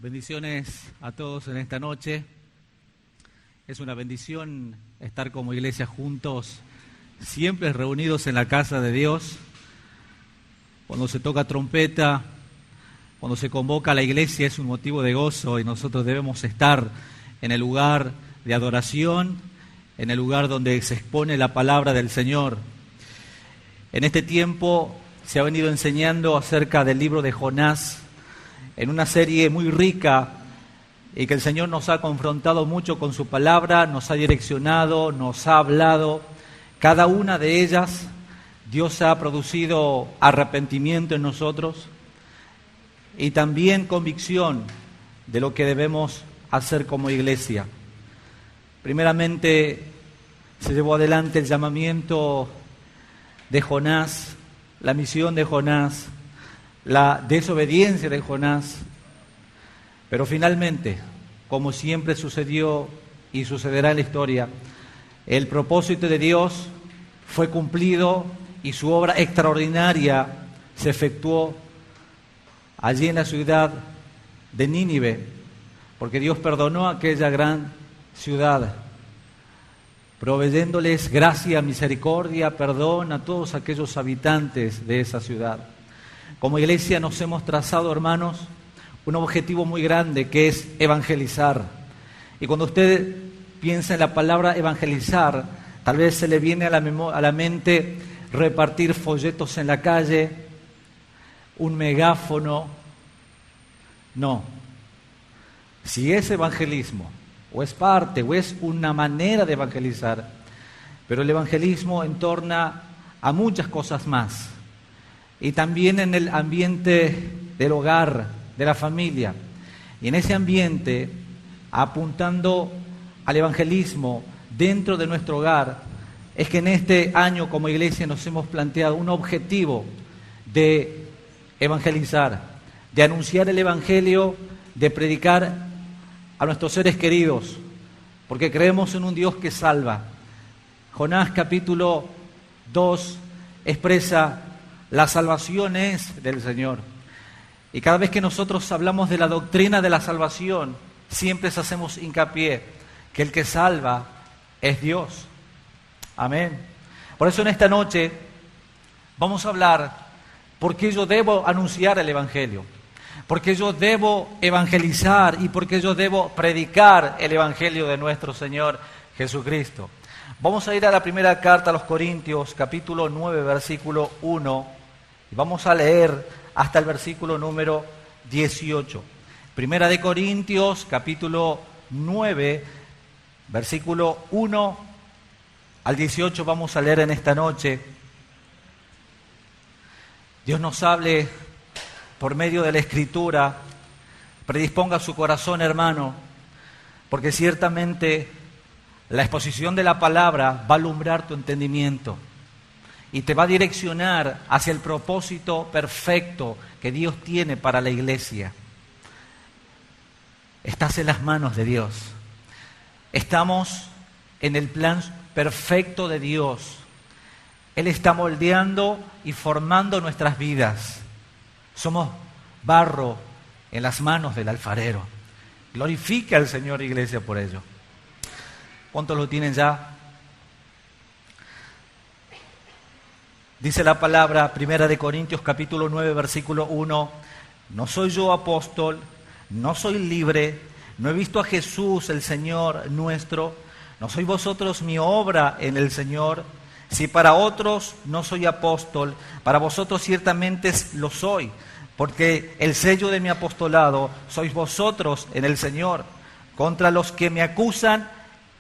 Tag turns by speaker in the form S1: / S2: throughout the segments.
S1: Bendiciones a todos en esta noche. Es una bendición estar como iglesia juntos, siempre reunidos en la casa de Dios. Cuando se toca trompeta, cuando se convoca a la iglesia es un motivo de gozo y nosotros debemos estar en el lugar de adoración, en el lugar donde se expone la palabra del Señor. En este tiempo se ha venido enseñando acerca del libro de Jonás, en una serie muy rica y que el Señor nos ha confrontado mucho con su palabra, nos ha direccionado, nos ha hablado. Cada una de ellas, Dios ha producido arrepentimiento en nosotros y también convicción de lo que debemos hacer como iglesia. Primeramente, se llevó adelante el llamamiento de Jonás, la misión de Jonás, la desobediencia de Jonás, pero finalmente, como siempre sucedió y sucederá en la historia, el propósito de Dios fue cumplido y su obra extraordinaria se efectuó allí en la ciudad de Nínive, porque Dios perdonó a aquella gran ciudad, proveyéndoles gracia, misericordia, perdón a todos aquellos habitantes de esa ciudad. Como iglesia nos hemos trazado, hermanos, un objetivo muy grande que es evangelizar. Y cuando usted piensa en la palabra evangelizar, tal vez se le viene a la mente repartir folletos en la calle, un megáfono. No. Si es evangelismo, o es parte, o es una manera de evangelizar, pero el evangelismo entorna a muchas cosas más. Y también en el ambiente del hogar, de la familia. Y en ese ambiente, apuntando al evangelismo dentro de nuestro hogar, es que en este año como iglesia nos hemos planteado un objetivo de evangelizar, de anunciar el evangelio, de predicar a nuestros seres queridos, porque creemos en un Dios que salva. Jonás capítulo 2 expresa: la salvación es del Señor. Y cada vez que nosotros hablamos de la doctrina de la salvación, siempre hacemos hincapié que el que salva es Dios. Amén. Por eso en esta noche vamos a hablar por qué yo debo anunciar el Evangelio, por qué yo debo evangelizar y por qué yo debo predicar el Evangelio de nuestro Señor Jesucristo. Vamos a ir a la primera carta a los Corintios, capítulo 9, versículo 1, y vamos a leer hasta el versículo número 18. Primera de Corintios, capítulo 9, versículo 1 al 18, vamos a leer en esta noche. Dios nos hable por medio de la Escritura, predisponga su corazón, hermano, porque ciertamente la exposición de la palabra va a alumbrar tu entendimiento y te va a direccionar hacia el propósito perfecto que Dios tiene para la iglesia. Estás en las manos de Dios. Estamos en el plan perfecto de Dios. Él está moldeando y formando nuestras vidas. Somos barro en las manos del alfarero. Glorifica al Señor, iglesia, por ello. ¿Cuántos lo tienen ya? Dice la palabra, Primera de Corintios, capítulo 9, versículo 1. No soy yo apóstol, no soy libre, no he visto a Jesús, el Señor nuestro. No sois vosotros mi obra en el Señor. Si para otros no soy apóstol, para vosotros ciertamente lo soy, porque el sello de mi apostolado sois vosotros en el Señor. Contra los que me acusan,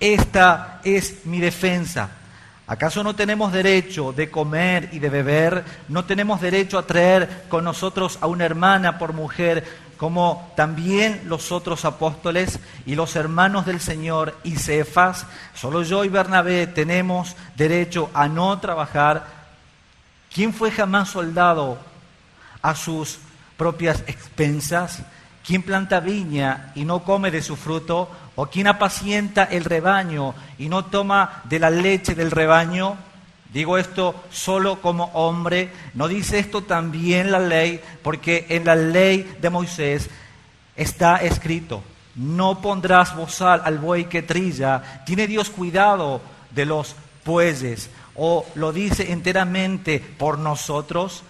S1: esta es mi defensa. ¿Acaso no tenemos derecho de comer y de beber? ¿No tenemos derecho a traer con nosotros a una hermana por mujer, como también los otros apóstoles y los hermanos del Señor y Cefas? Solo yo y Bernabé tenemos derecho a no trabajar. ¿Quién fue jamás soldado a sus propias expensas? ¿Quién planta viña y no come de su fruto? ¿O quién apacienta el rebaño y no toma de la leche del rebaño? Digo esto solo como hombre. ¿No dice esto también la ley? Porque en la ley de Moisés está escrito: no pondrás bozal al buey que trilla. ¿Tiene Dios cuidado de los bueyes? ¿O lo dice enteramente por nosotros?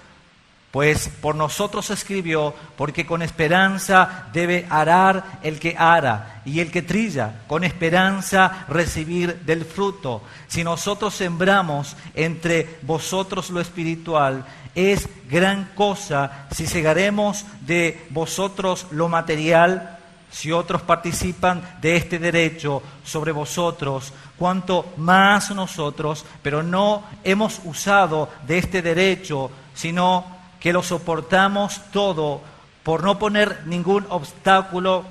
S1: Pues por nosotros escribió, porque con esperanza debe arar el que ara, y el que trilla, con esperanza recibir del fruto. Si nosotros sembramos entre vosotros lo espiritual, es gran cosa si segaremos de vosotros lo material. Si otros participan de este derecho sobre vosotros, cuanto más nosotros, pero no hemos usado de este derecho, sino que lo soportamos todo por no poner ningún obstáculo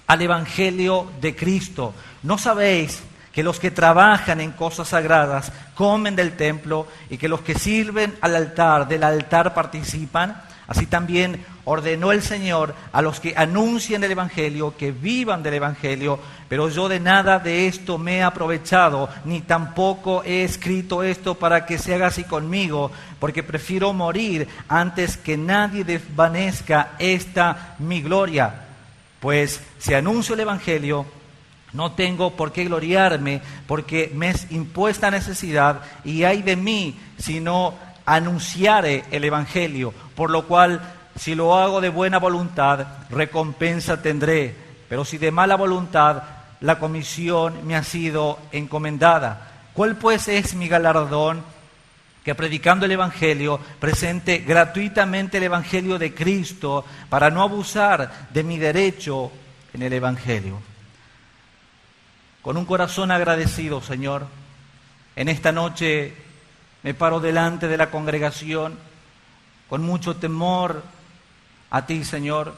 S1: al Evangelio de Cristo. ¿No sabéis que los que trabajan en cosas sagradas comen del templo y que los que sirven al altar, del altar participan? Así también ordenó el Señor a los que anuncian el Evangelio que vivan del Evangelio, pero yo de nada de esto me he aprovechado, ni tampoco he escrito esto para que se haga así conmigo, porque prefiero morir antes que nadie desvanezca esta mi gloria. Pues si anuncio el Evangelio, no tengo por qué gloriarme, porque me es impuesta necesidad, y ay de mí si no anunciare el Evangelio, por lo cual, si lo hago de buena voluntad, recompensa tendré, pero si de mala voluntad, la comisión me ha sido encomendada. ¿Cuál pues es mi galardón? Que predicando el Evangelio, presente gratuitamente el Evangelio de Cristo, para no abusar de mi derecho en el Evangelio. Con un corazón agradecido, Señor, en esta noche me paro delante de la congregación con mucho temor a ti, Señor,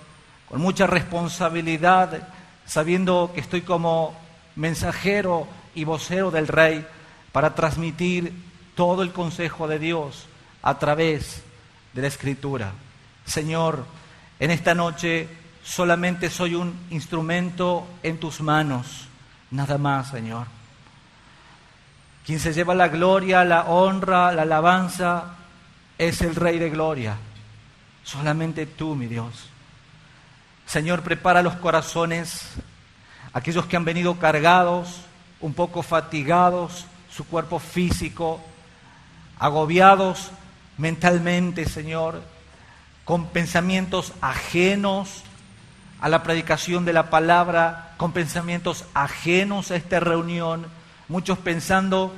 S1: con mucha responsabilidad, sabiendo que estoy como mensajero y vocero del Rey para transmitir todo el consejo de Dios a través de la Escritura. Señor, en esta noche solamente soy un instrumento en tus manos, nada más, Señor. Quien se lleva la gloria, la honra, la alabanza, es el Rey de Gloria. Solamente tú, mi Dios. Señor, prepara los corazones, aquellos que han venido cargados, un poco fatigados, su cuerpo físico, agobiados mentalmente, Señor, con pensamientos ajenos a la predicación de la palabra, con pensamientos ajenos a esta reunión, muchos pensando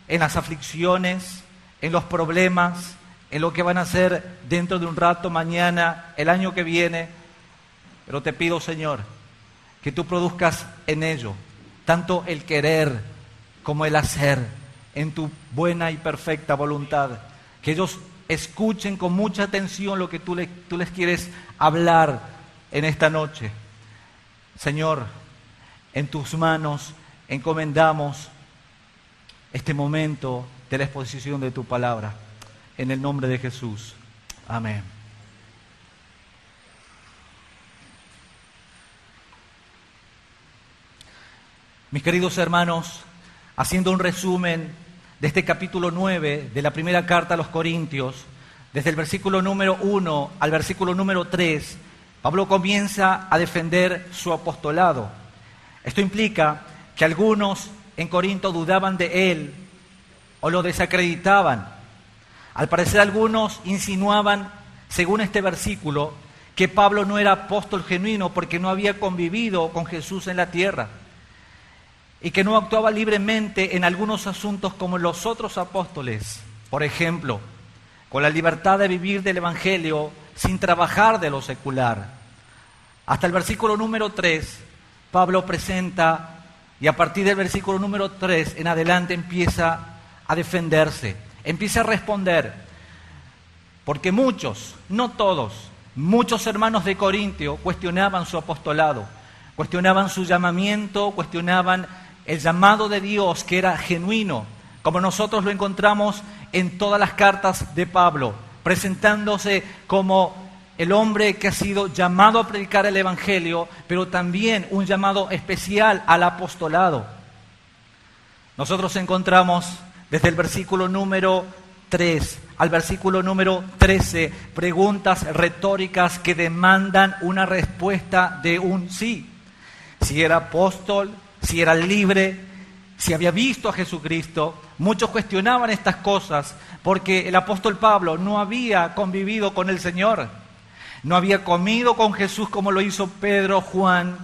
S1: en las aflicciones, en los problemas, en lo que van a hacer dentro de un rato, mañana, el año que viene. Pero te pido, Señor, que tú produzcas en ello tanto el querer como el hacer en tu buena y perfecta voluntad. Que ellos escuchen con mucha atención lo que tú les quieres hablar en esta noche. Señor, en tus manos encomendamos este momento de la exposición de tu palabra. En el nombre de Jesús. Amén. Mis queridos hermanos, haciendo un resumen de este capítulo 9 de la primera carta a los Corintios, desde el versículo número 1 al versículo número 3, Pablo comienza a defender su apostolado. Esto implica que algunos en Corinto dudaban de él o lo desacreditaban. Al parecer algunos insinuaban, según este versículo, que Pablo no era apóstol genuino porque no había convivido con Jesús en la tierra y que no actuaba libremente en algunos asuntos como los otros apóstoles. Por ejemplo, con la libertad de vivir del Evangelio sin trabajar de lo secular. Hasta el versículo número 3, Pablo presenta, y a partir del versículo número 3 en adelante empieza a defenderse, empieza a responder, porque muchos, no todos, muchos hermanos de Corintio cuestionaban su apostolado, cuestionaban su llamamiento, cuestionaban el llamado de Dios que era genuino, como nosotros lo encontramos en todas las cartas de Pablo, presentándose como el hombre que ha sido llamado a predicar el Evangelio, pero también un llamado especial al apostolado. Nosotros encontramos desde el versículo número 3 al versículo número 13, preguntas retóricas que demandan una respuesta de un sí. Si era apóstol, si era libre, si había visto a Jesucristo. Muchos cuestionaban estas cosas porque el apóstol Pablo no había convivido con el Señor. No había comido con Jesús como lo hizo Pedro, Juan.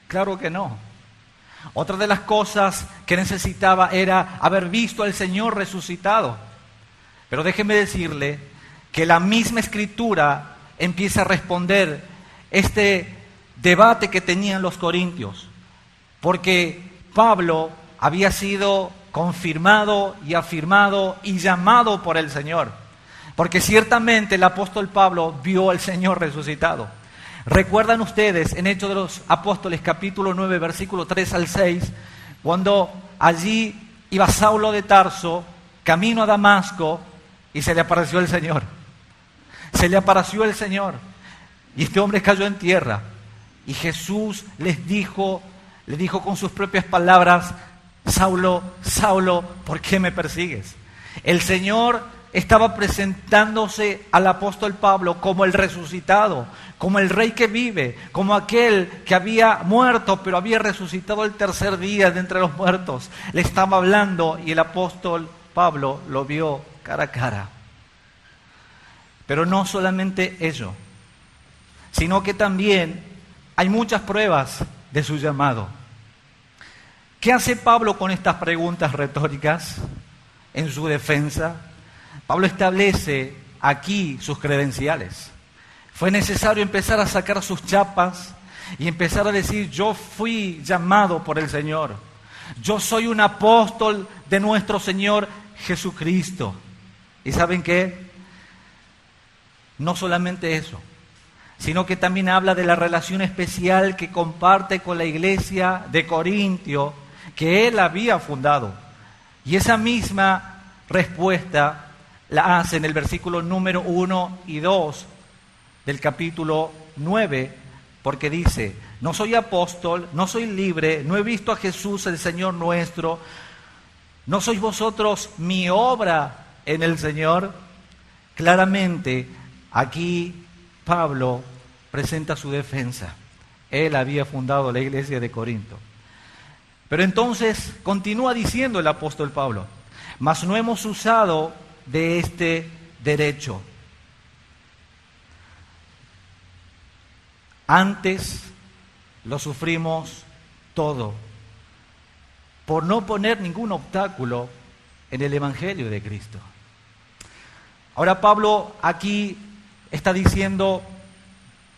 S1: Claro que no. Otra de las cosas que necesitaba era haber visto al Señor resucitado. Pero déjeme decirle que la misma Escritura empieza a responder este debate que tenían los corintios. Porque Pablo había sido confirmado y afirmado y llamado por el Señor. Porque ciertamente el apóstol Pablo vio al Señor resucitado. ¿Recuerdan ustedes en Hechos de los Apóstoles capítulo 9, versículo 3 al 6, cuando allí iba Saulo de Tarso, camino a Damasco, y se le apareció el Señor? Se le apareció el Señor, y este hombre cayó en tierra, y Jesús le dijo con sus propias palabras: Saulo, Saulo, ¿por qué me persigues? El Señor estaba presentándose al apóstol Pablo como el resucitado, como el rey que vive, como aquel que había muerto, pero había resucitado el tercer día de entre los muertos. Le estaba hablando y el apóstol Pablo lo vio cara a cara. Pero no solamente eso, sino que también hay muchas pruebas de su llamado. ¿Qué hace Pablo con estas preguntas retóricas en su defensa? Pablo establece aquí sus credenciales. Fue necesario empezar a sacar sus chapas y empezar a decir: yo fui llamado por el Señor. Yo soy un apóstol de nuestro Señor Jesucristo. ¿Y saben qué? No solamente eso, sino que también habla de la relación especial que comparte con la iglesia de Corintio, que él había fundado. Y esa misma respuesta la hace en el versículo número 1 y 2 del capítulo 9, porque dice: no soy apóstol, no soy libre, no he visto a Jesús el Señor nuestro, ¿no sois vosotros mi obra en el Señor? Claramente, aquí Pablo presenta su defensa. Él había fundado la iglesia de Corinto. Pero entonces continúa diciendo el apóstol Pablo: mas no hemos usado de este derecho. Antes lo sufrimos todo, por no poner ningún obstáculo en el Evangelio de Cristo. Ahora Pablo aquí está diciendo: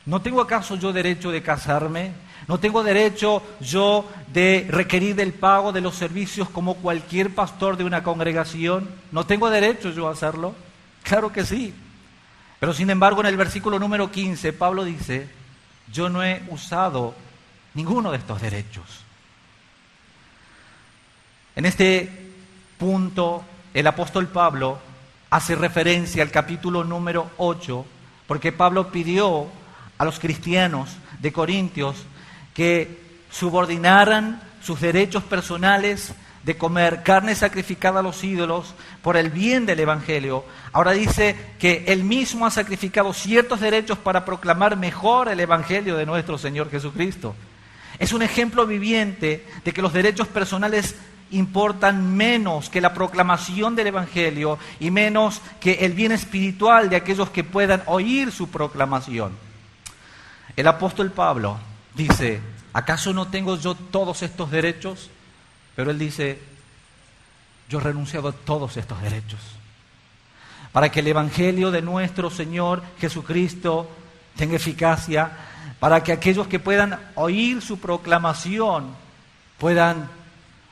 S1: ¿no tengo acaso yo derecho de casarme? ¿No tengo derecho yo de requerir del pago de los servicios como cualquier pastor de una congregación? ¿No tengo derecho yo a hacerlo? Claro que sí. Pero sin embargo, en el versículo número 15, Pablo dice: yo no he usado ninguno de estos derechos. En este punto, el apóstol Pablo hace referencia al capítulo número 8, porque Pablo pidió a los cristianos de Corintios que subordinaran sus derechos personales de comer carne sacrificada a los ídolos por el bien del Evangelio. Ahora dice que él mismo ha sacrificado ciertos derechos para proclamar mejor el Evangelio de nuestro Señor Jesucristo. Es un ejemplo viviente de que los derechos personales importan menos que la proclamación del Evangelio y menos que el bien espiritual de aquellos que puedan oír su proclamación. El apóstol Pablo dice: ¿acaso no tengo yo todos estos derechos? Pero él dice: yo he renunciado a todos estos derechos para que el Evangelio de nuestro Señor Jesucristo tenga eficacia, para que aquellos que puedan oír su proclamación puedan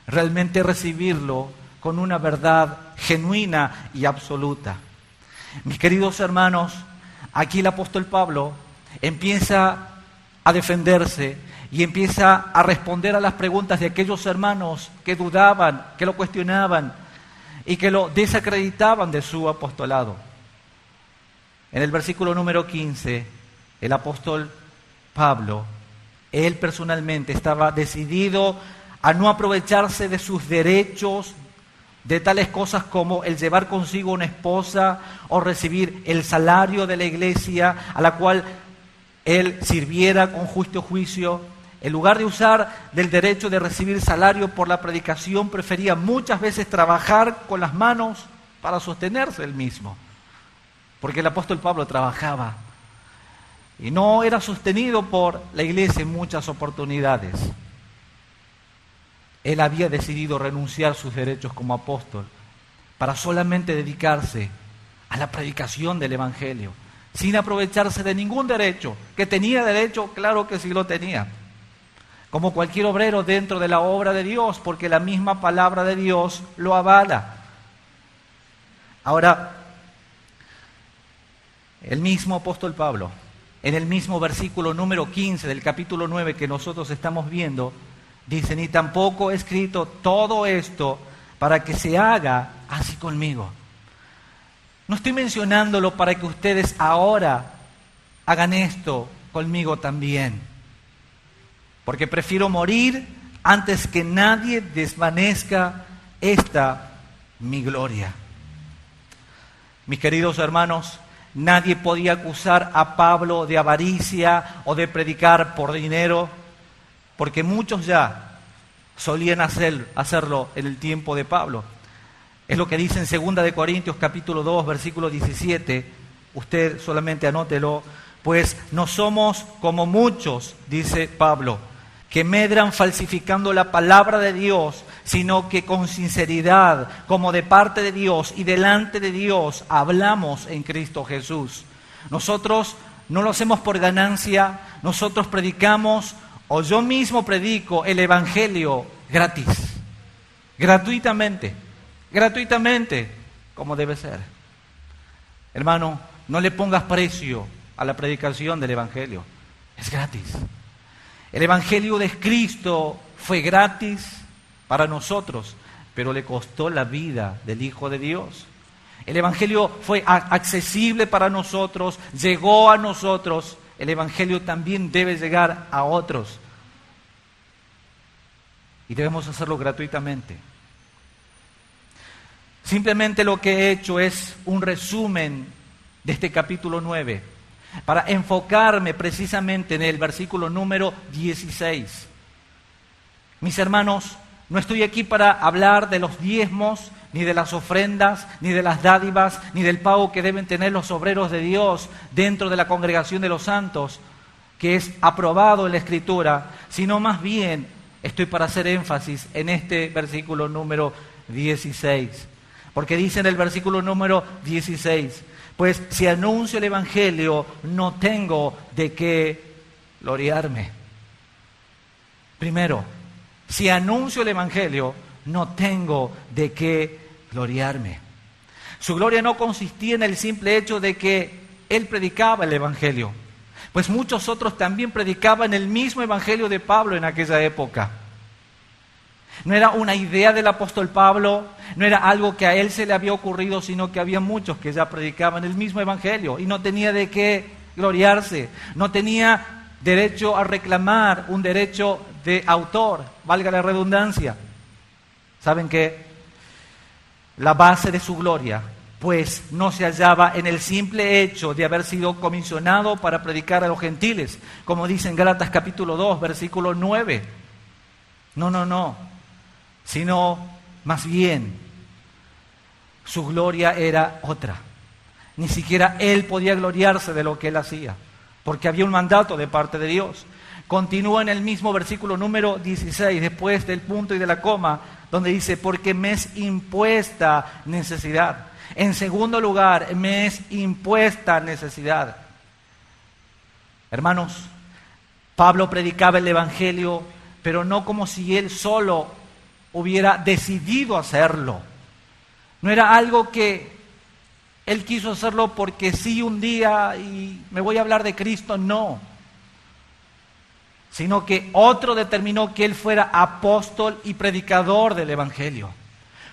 S1: realmente recibirlo con una verdad genuina y absoluta. Mis queridos hermanos, aquí el apóstol Pablo empieza a defenderse y empieza a responder a las preguntas de aquellos hermanos que dudaban, que lo cuestionaban y que lo desacreditaban de su apostolado. En el versículo número 15, el apóstol Pablo, él personalmente estaba decidido a no aprovecharse de sus derechos de tales cosas como el llevar consigo una esposa o recibir el salario de la iglesia a la cual él sirviera con justo juicio. En lugar de usar del derecho de recibir salario por la predicación, prefería muchas veces trabajar con las manos para sostenerse él mismo. Porque el apóstol Pablo trabajaba y no era sostenido por la iglesia en muchas oportunidades. Él había decidido renunciar a sus derechos como apóstol para solamente dedicarse a la predicación del Evangelio, sin aprovecharse de ningún derecho. ¿Que tenía derecho? Claro que sí lo tenía. Como cualquier obrero dentro de la obra de Dios, porque la misma palabra de Dios lo avala. Ahora, el mismo apóstol Pablo, en el mismo versículo número 15 del capítulo 9 que nosotros estamos viendo, dice: ni tampoco he escrito todo esto para que se haga así conmigo. No estoy mencionándolo para que ustedes ahora hagan esto conmigo también, porque prefiero morir antes que nadie desvanezca esta mi gloria. Mis queridos hermanos, nadie podía acusar a Pablo de avaricia o de predicar por dinero, porque muchos ya solían hacerlo en el tiempo de Pablo. Es lo que dice en 2 de Corintios capítulo 2, versículo 17. Usted solamente anótelo. Pues no somos como muchos, dice Pablo, que medran falsificando la palabra de Dios, sino que con sinceridad, como de parte de Dios y delante de Dios, hablamos en Cristo Jesús. Nosotros no lo hacemos por ganancia, nosotros predicamos, o yo mismo predico el Evangelio gratis, gratuitamente, como debe ser. Hermano, no le pongas precio a la predicación del Evangelio, es gratis. El Evangelio de Cristo fue gratis para nosotros, pero le costó la vida del Hijo de Dios. El Evangelio fue accesible para nosotros, llegó a nosotros. El Evangelio también debe llegar a otros. Y debemos hacerlo gratuitamente. Simplemente lo que he hecho es un resumen de este capítulo 9, para enfocarme precisamente en el versículo número 16. Mis hermanos, no estoy aquí para hablar de los diezmos, ni de las ofrendas, ni de las dádivas, ni del pago que deben tener los obreros de Dios dentro de la congregación de los santos, que es aprobado en la Escritura, sino más bien estoy para hacer énfasis en este versículo número 16. Porque dice en el versículo número 16: pues si anuncio el Evangelio, no tengo de qué gloriarme. Primero, si anuncio el Evangelio, no tengo de qué gloriarme. Su gloria no consistía en el simple hecho de que él predicaba el Evangelio, pues muchos otros también predicaban el mismo Evangelio de Pablo en aquella época. No era una idea del apóstol Pablo, no era algo que a él se le había ocurrido, sino que había muchos que ya predicaban el mismo Evangelio y no tenía de qué gloriarse, no tenía derecho a reclamar un derecho de autor, valga la redundancia. ¿Saben qué? La base de su gloria, pues no se hallaba en el simple hecho de haber sido comisionado para predicar a los gentiles, como dice en Gálatas capítulo 2, versículo 9. No. Sino más bien su gloria era otra. Ni siquiera él podía gloriarse de lo que él hacía, porque había un mandato de parte de Dios. Continúa en el mismo versículo número 16, después del punto y de la coma, donde dice: porque me es impuesta necesidad. En segundo lugar, me es impuesta necesidad. Hermanos, Pablo predicaba el Evangelio, pero no como si él solo hubiera decidido hacerlo. No era algo que él quiso hacerlo porque sí un día y me voy a hablar de Cristo, no. Sino que otro determinó que él fuera apóstol y predicador del Evangelio.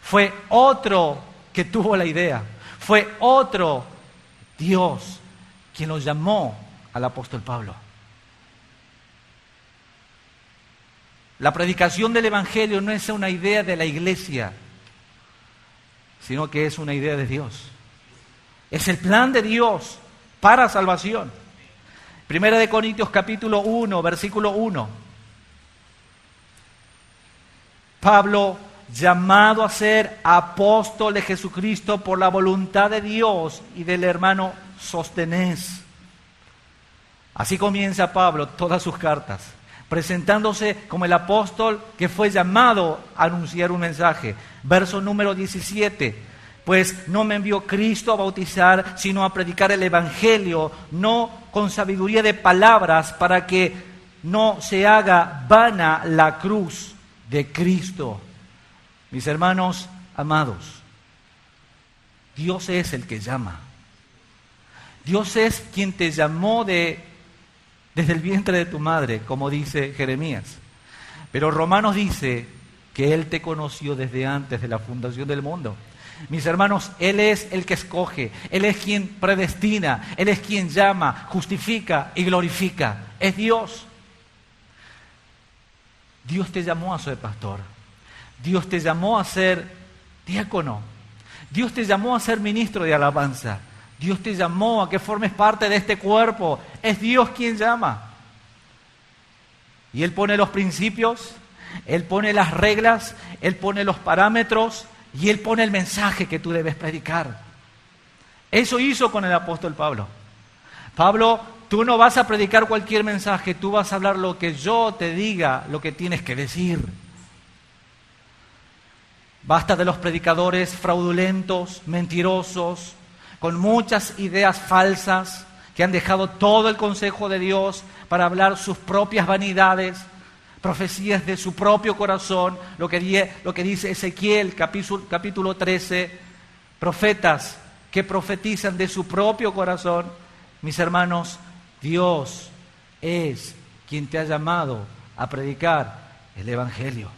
S1: Fue otro que tuvo la idea. Fue otro, Dios, quien lo llamó al apóstol Pablo. La predicación del Evangelio no es una idea de la iglesia. sino que es una idea de Dios. Es el plan de Dios para salvación. Primera de Corintios capítulo 1, versículo 1. Pablo, llamado a ser apóstol de Jesucristo por la voluntad de Dios y del hermano Sóstenes. Así comienza Pablo todas sus cartas, presentándose como el apóstol que fue llamado a anunciar un mensaje. Verso número 17. Pues no me envió Cristo a bautizar, sino a predicar el Evangelio, no con sabiduría de palabras, para que no se haga vana la cruz de Cristo. Mis hermanos amados, Dios es el que llama. Dios es quien te llamó desde el vientre de tu madre, como dice Jeremías. Pero Romanos dice que Él te conoció desde antes de la fundación del mundo. Mis hermanos, Él es el que escoge, Él es quien predestina, Él es quien llama, justifica y glorifica. Es Dios. Dios te llamó a ser pastor. Dios te llamó a ser diácono. Dios te llamó a ser ministro de alabanza. Dios te llamó a que formes parte de este cuerpo. Es Dios quien llama. Y Él pone los principios, Él pone las reglas, Él pone los parámetros y Él pone el mensaje que tú debes predicar. Eso hizo con el apóstol Pablo. Pablo, tú no vas a predicar cualquier mensaje, tú vas a hablar lo que yo te diga, lo que tienes que decir. Basta de los predicadores fraudulentos, mentirosos, con muchas ideas falsas, que han dejado todo el consejo de Dios para hablar sus propias vanidades, profecías de su propio corazón, lo que dice Ezequiel capítulo 13, profetas que profetizan de su propio corazón. Mis hermanos, Dios es quien te ha llamado a predicar el Evangelio.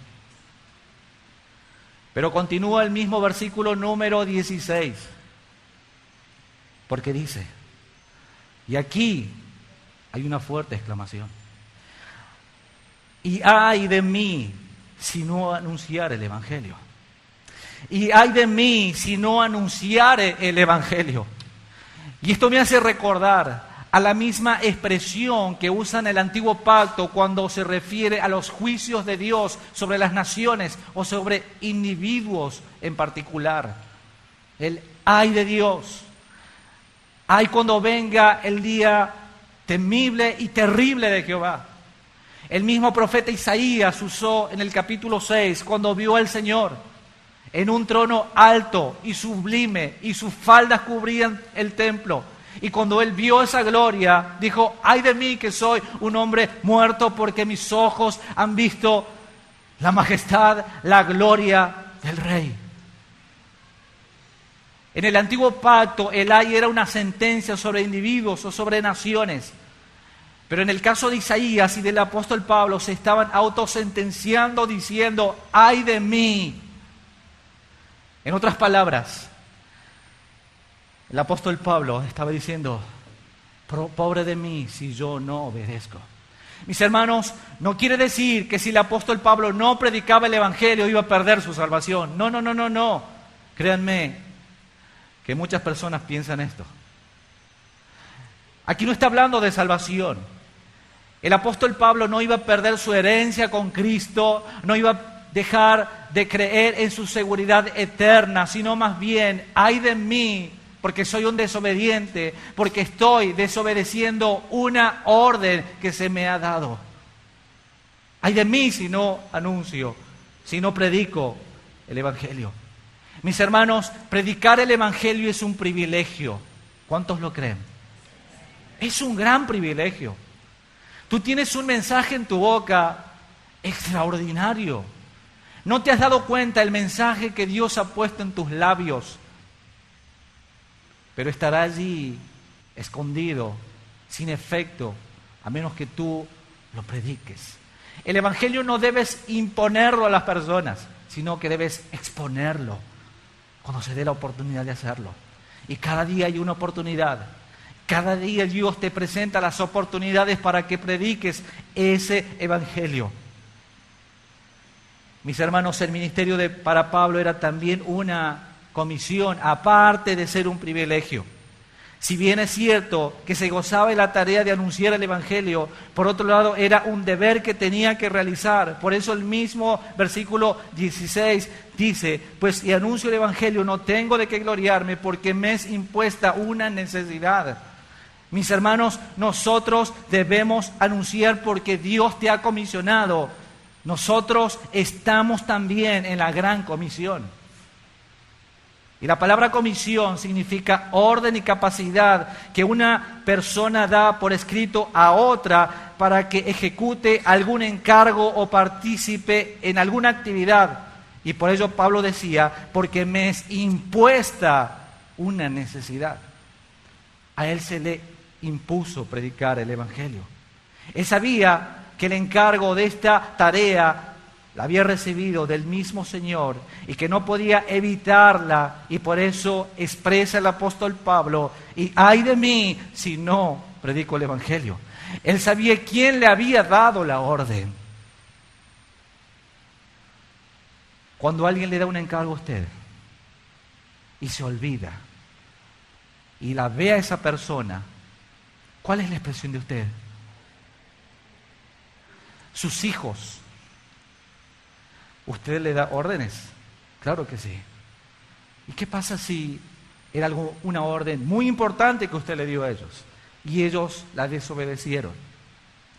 S1: Pero continúa el mismo versículo número 16, porque dice, y aquí hay una fuerte exclamación, y ay de mí si no anunciare el Evangelio. Y ay de mí si no anunciare el Evangelio. Y esto me hace recordar a la misma expresión que usan el antiguo pacto cuando se refiere a los juicios de Dios sobre las naciones o sobre individuos en particular. El ay de Dios. Ay cuando venga el día temible y terrible de Jehová. El mismo profeta Isaías usó en el capítulo 6, cuando vio al Señor en un trono alto y sublime, y sus faldas cubrían el templo. Y cuando él vio esa gloria, dijo, ay de mí que soy un hombre muerto, porque mis ojos han visto la majestad, la gloria del Rey. En el antiguo pacto, el ay era una sentencia sobre individuos o sobre naciones. Pero en el caso de Isaías y del apóstol Pablo se estaban autosentenciando diciendo, ¡ay de mí! En otras palabras, el apóstol Pablo estaba diciendo, pobre de mí si yo no obedezco. Mis hermanos, no quiere decir que si el apóstol Pablo no predicaba el Evangelio iba a perder su salvación. No. Créanme que muchas personas piensan esto. Aquí no está hablando de salvación. El apóstol Pablo no iba a perder su herencia con Cristo, no iba a dejar de creer en su seguridad eterna, sino más bien, ay de mí, porque soy un desobediente, porque estoy desobedeciendo una orden que se me ha dado. Ay de mí si no anuncio, si no predico el Evangelio. Mis hermanos, predicar el Evangelio es un privilegio. ¿Cuántos lo creen? Es un gran privilegio. Tú tienes un mensaje en tu boca extraordinario. ¿No te has dado cuenta el mensaje que Dios ha puesto en tus labios? Pero estará allí escondido, sin efecto, a menos que tú lo prediques. El Evangelio no debes imponerlo a las personas, sino que debes exponerlo cuando se dé la oportunidad de hacerlo. Y cada día hay una oportunidad. Cada día Dios te presenta las oportunidades para que prediques ese Evangelio. Mis hermanos, el ministerio para Pablo era también una comisión, aparte de ser un privilegio. Si bien es cierto que se gozaba de la tarea de anunciar el Evangelio, por otro lado era un deber que tenía que realizar. Por eso el mismo versículo 16 dice, pues si anuncio el Evangelio no tengo de qué gloriarme porque me es impuesta una necesidad. Mis hermanos, nosotros debemos anunciar porque Dios te ha comisionado. Nosotros estamos también en la gran comisión. Y la palabra comisión significa orden y capacidad que una persona da por escrito a otra para que ejecute algún encargo o participe en alguna actividad. Y por ello Pablo decía, porque me es impuesta una necesidad. A él se le impuso predicar el Evangelio. Él sabía que el encargo de esta tarea la había recibido del mismo Señor y que no podía evitarla, y por eso expresa el apóstol Pablo, y ay de mí si no predico el Evangelio. Él sabía quién le había dado la orden. Cuando alguien le da un encargo a usted y se olvida y la ve a esa persona, ¿cuál es la expresión de usted? Sus hijos. ¿Usted le da órdenes? Claro que sí. ¿Y qué pasa si era una orden muy importante que usted le dio a ellos y ellos la desobedecieron?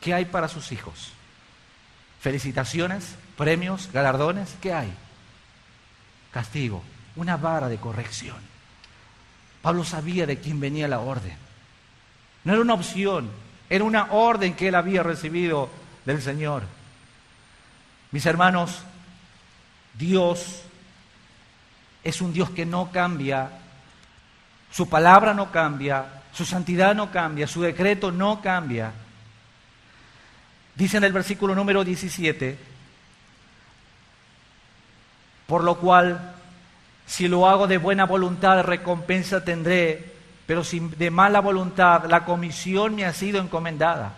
S1: ¿Qué hay para sus hijos? ¿Felicitaciones? ¿Premios? ¿Galardones? ¿Qué hay? Castigo, una vara de corrección. Pablo sabía de quién venía la orden. No era una opción, era una orden que él había recibido del Señor. Mis hermanos, Dios es un Dios que no cambia, su palabra no cambia, su santidad no cambia, su decreto no cambia. Dice en el versículo número 17, por lo cual, si lo hago de buena voluntad, recompensa tendré, pero si de mala voluntad, la comisión me ha sido encomendada.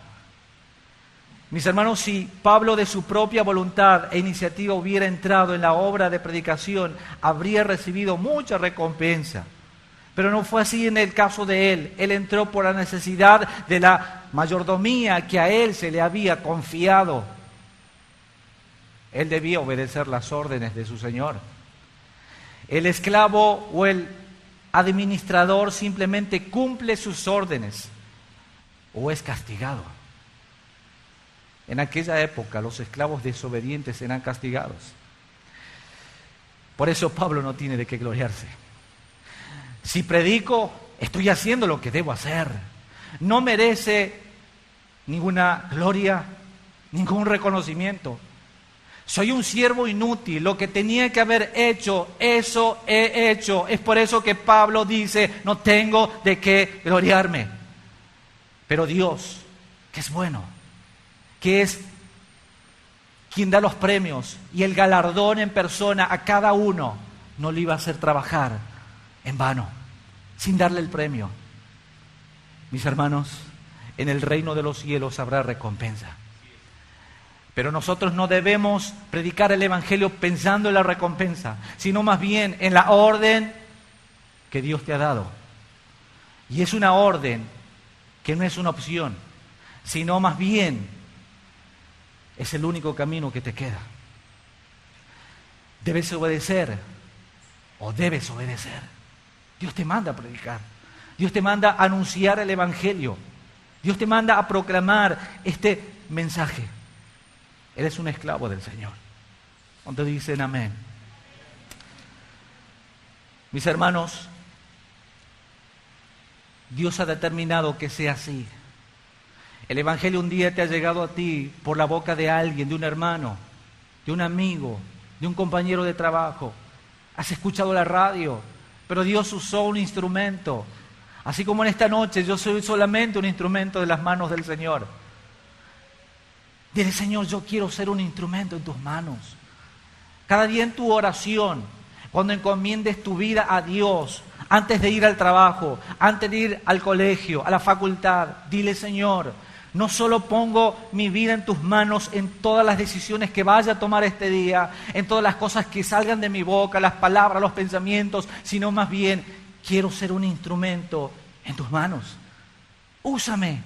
S1: Mis hermanos, si Pablo de su propia voluntad e iniciativa hubiera entrado en la obra de predicación, habría recibido mucha recompensa. Pero no fue así en el caso de él. Él entró por la necesidad de la mayordomía que a él se le había confiado. Él debía obedecer las órdenes de su Señor. El esclavo o el administrador simplemente cumple sus órdenes o es castigado. En aquella época los esclavos desobedientes eran castigados. Por eso Pablo no tiene de qué gloriarse. Si predico, estoy haciendo lo que debo hacer. No merece ninguna gloria, ningún reconocimiento. Soy un siervo inútil, lo que tenía que haber hecho, eso he hecho. Es por eso que Pablo dice, no tengo de qué gloriarme. Pero Dios, que es bueno, que es quien da los premios y el galardón en persona a cada uno, no le iba a hacer trabajar en vano, sin darle el premio. Mis hermanos, en el reino de los cielos habrá recompensa. Pero nosotros no debemos predicar el Evangelio pensando en la recompensa, sino más bien en la orden que Dios te ha dado. Y es una orden que no es una opción, sino más bien es el único camino que te queda. Debes obedecer o debes obedecer. Dios te manda a predicar. Dios te manda a anunciar el Evangelio. Dios te manda a proclamar este mensaje. Eres un esclavo del Señor. ¿Cuántos dicen amén? Mis hermanos, Dios ha determinado que sea así. El Evangelio un día te ha llegado a ti por la boca de alguien, de un hermano, de un amigo, de un compañero de trabajo. Has escuchado la radio, pero Dios usó un instrumento. Así como en esta noche yo soy solamente un instrumento de las manos del Señor. Dile, Señor, yo quiero ser un instrumento en tus manos. Cada día en tu oración, cuando encomiendes tu vida a Dios, antes de ir al trabajo, antes de ir al colegio, a la facultad, dile, Señor, No solo pongo mi vida en tus manos en todas las decisiones que vaya a tomar este día, en todas las cosas que salgan de mi boca, las palabras, los pensamientos, sino más bien quiero ser un instrumento en tus manos. Úsame.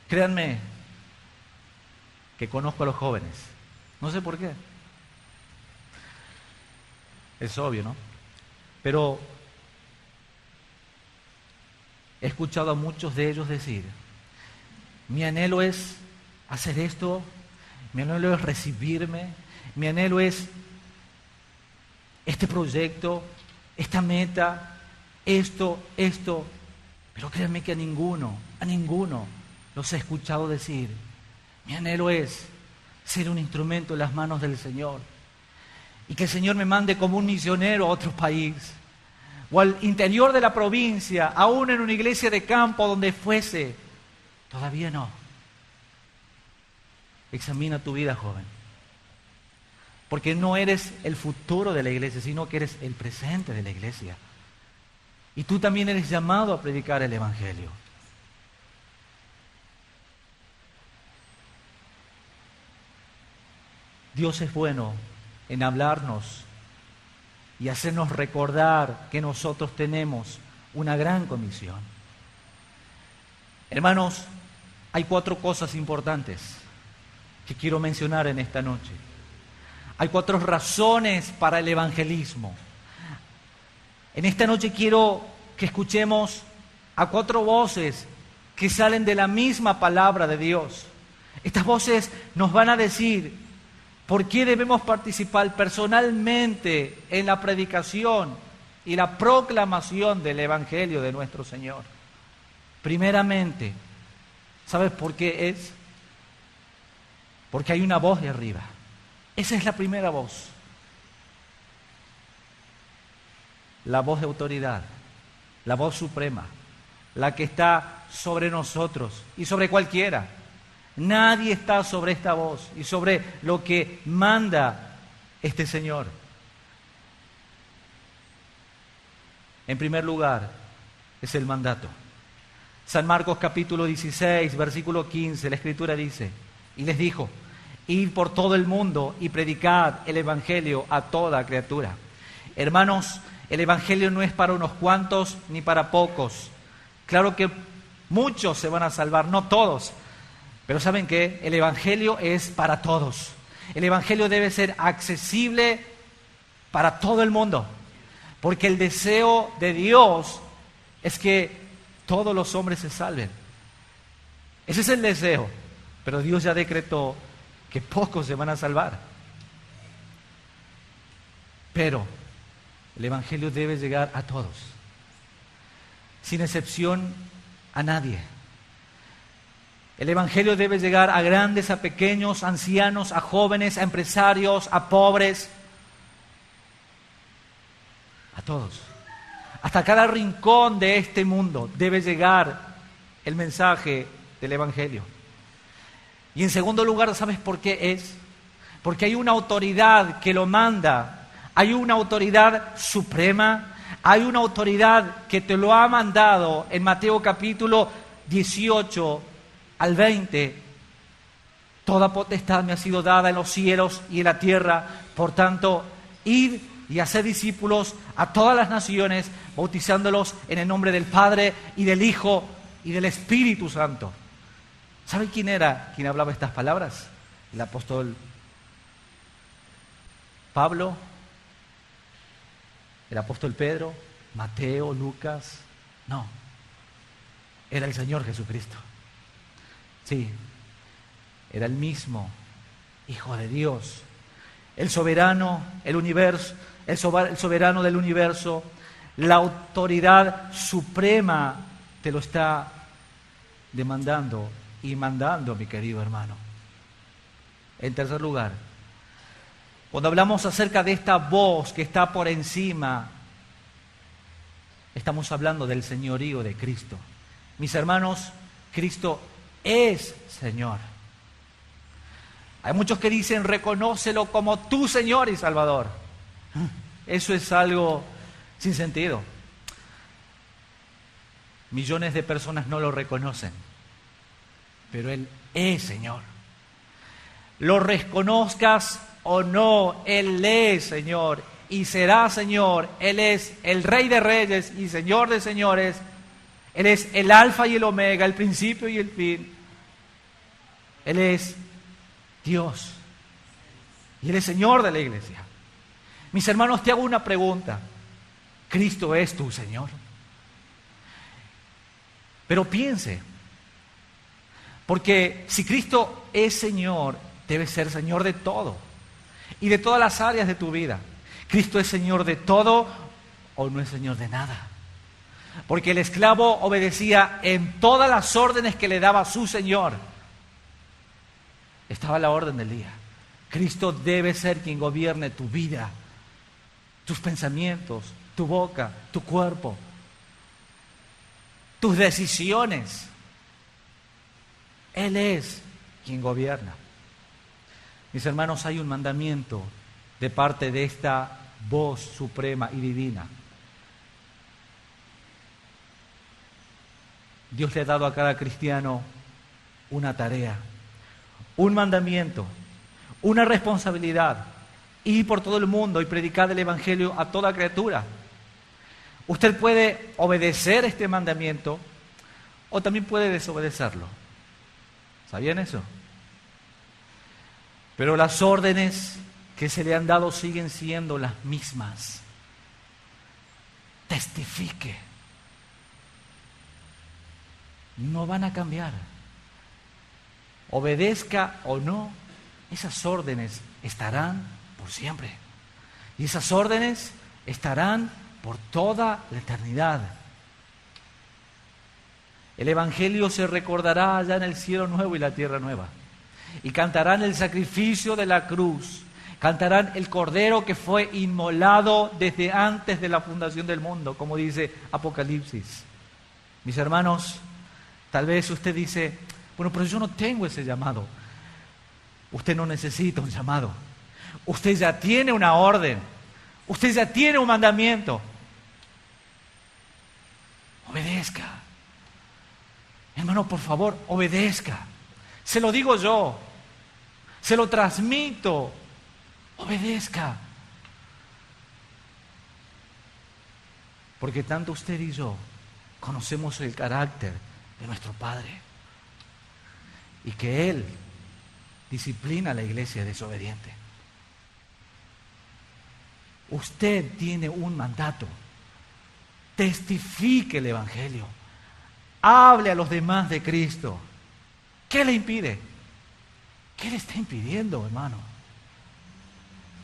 S1: Créanme que conozco a los jóvenes. No sé por qué. Es obvio, ¿no? Pero he escuchado a muchos de ellos decir, mi anhelo es hacer esto, mi anhelo es recibirme, mi anhelo es este proyecto, esta meta, esto, pero créanme que a ninguno los he escuchado decir, mi anhelo es ser un instrumento en las manos del Señor y que el Señor me mande como un misionero a otro país o al interior de la provincia, aún en una iglesia de campo donde fuese. Todavía no. Examina tu vida, joven. Porque no eres el futuro de la iglesia, sino que eres el presente de la iglesia. Y tú también eres llamado a predicar el Evangelio. Dios es bueno en hablarnos y hacernos recordar que nosotros tenemos una gran comisión. Hermanos, hay 4 cosas importantes que quiero mencionar en esta noche. Hay 4 razones para el evangelismo. En esta noche quiero que escuchemos a 4 voces que salen de la misma palabra de Dios. Estas voces nos van a decir por qué debemos participar personalmente en la predicación y la proclamación del Evangelio de nuestro Señor. Primeramente, ¿sabes por qué es? Porque hay una voz de arriba. Esa es la primera voz. La voz de autoridad, la voz suprema, la que está sobre nosotros y sobre cualquiera. Nadie está sobre esta voz y sobre lo que manda este Señor. En primer lugar, es el mandato. San Marcos capítulo 16, versículo 15, la Escritura dice, y les dijo, id por todo el mundo y predicad el Evangelio a toda criatura. Hermanos, el Evangelio no es para unos cuantos ni para pocos. Claro que muchos se van a salvar, no todos. Pero ¿saben qué? El Evangelio es para todos. El Evangelio debe ser accesible para todo el mundo. Porque el deseo de Dios es que todos los hombres se salven. Ese es el deseo. Pero Dios ya decretó que pocos se van a salvar. Pero el Evangelio debe llegar a todos. Sin excepción a nadie. El Evangelio debe llegar a grandes, a pequeños, a ancianos, a jóvenes, a empresarios, a pobres, a todos. Hasta cada rincón de este mundo debe llegar el mensaje del Evangelio. Y en segundo lugar, ¿sabes por qué es? Porque hay una autoridad que lo manda, hay una autoridad suprema, hay una autoridad que te lo ha mandado en Mateo capítulo 18 al 20, toda potestad me ha sido dada en los cielos y en la tierra, por tanto, id y haced discípulos a todas las naciones, bautizándolos en el nombre del Padre y del Hijo y del Espíritu Santo. ¿Sabe quién era quien hablaba estas palabras? El apóstol Pablo, el apóstol Pedro, Mateo, Lucas. No, era el Señor Jesucristo. Sí, era el mismo Hijo de Dios, el soberano, el universo, el soberano del universo, la autoridad suprema te lo está demandando y mandando, mi querido hermano. En tercer lugar, cuando hablamos acerca de esta voz que está por encima, estamos hablando del señorío de Cristo. Mis hermanos, Cristo es Señor. Hay muchos que dicen, reconócelo como tu Señor y Salvador. Eso es algo sin sentido. Millones de personas no lo reconocen, pero Él es Señor. Lo reconozcas o no, Él es Señor y será Señor. Él es el Rey de Reyes y Señor de Señores. Él es el Alfa y el Omega, el principio y el fin. Él es Dios y Él es Señor de la iglesia. Mis hermanos, te hago una pregunta. ¿Cristo es tu Señor? Pero piense, porque si Cristo es Señor, debe ser Señor de todo y de todas las áreas de tu vida. ¿Cristo es Señor de todo o no es Señor de nada? Porque el esclavo obedecía en todas las órdenes que le daba su Señor. Estaba la orden del día. Cristo debe ser quien gobierne tu vida, tus pensamientos, tu boca, tu cuerpo, tus decisiones. Él es quien gobierna. Mis hermanos, hay un mandamiento de parte de esta voz suprema y divina. Dios le ha dado a cada cristiano una tarea, un mandamiento, una responsabilidad: ir por todo el mundo y predicar el Evangelio a toda criatura. Usted puede obedecer este mandamiento o también puede desobedecerlo. ¿Sabían eso? Pero las órdenes que se le han dado siguen siendo las mismas. Testifique. No van a cambiar. Obedezca o no, esas órdenes estarán por siempre. Y esas órdenes estarán por toda la eternidad. El Evangelio se recordará allá en el cielo nuevo y la tierra nueva. Y cantarán el sacrificio de la cruz. Cantarán el Cordero que fue inmolado desde antes de la fundación del mundo, como dice Apocalipsis. Mis hermanos, tal vez usted dice: bueno, pero yo no tengo ese llamado. Usted no necesita un llamado. Usted ya tiene una orden. Usted ya tiene un mandamiento. Obedezca. Hermano, por favor, obedezca. Se lo digo yo. Se lo transmito. Obedezca. Porque tanto usted y yo conocemos el carácter de nuestro Padre. Y que Él disciplina a la iglesia desobediente. Usted tiene un mandato. Testifique el Evangelio. Hable a los demás de Cristo. ¿Qué le impide? ¿Qué le está impidiendo, hermano?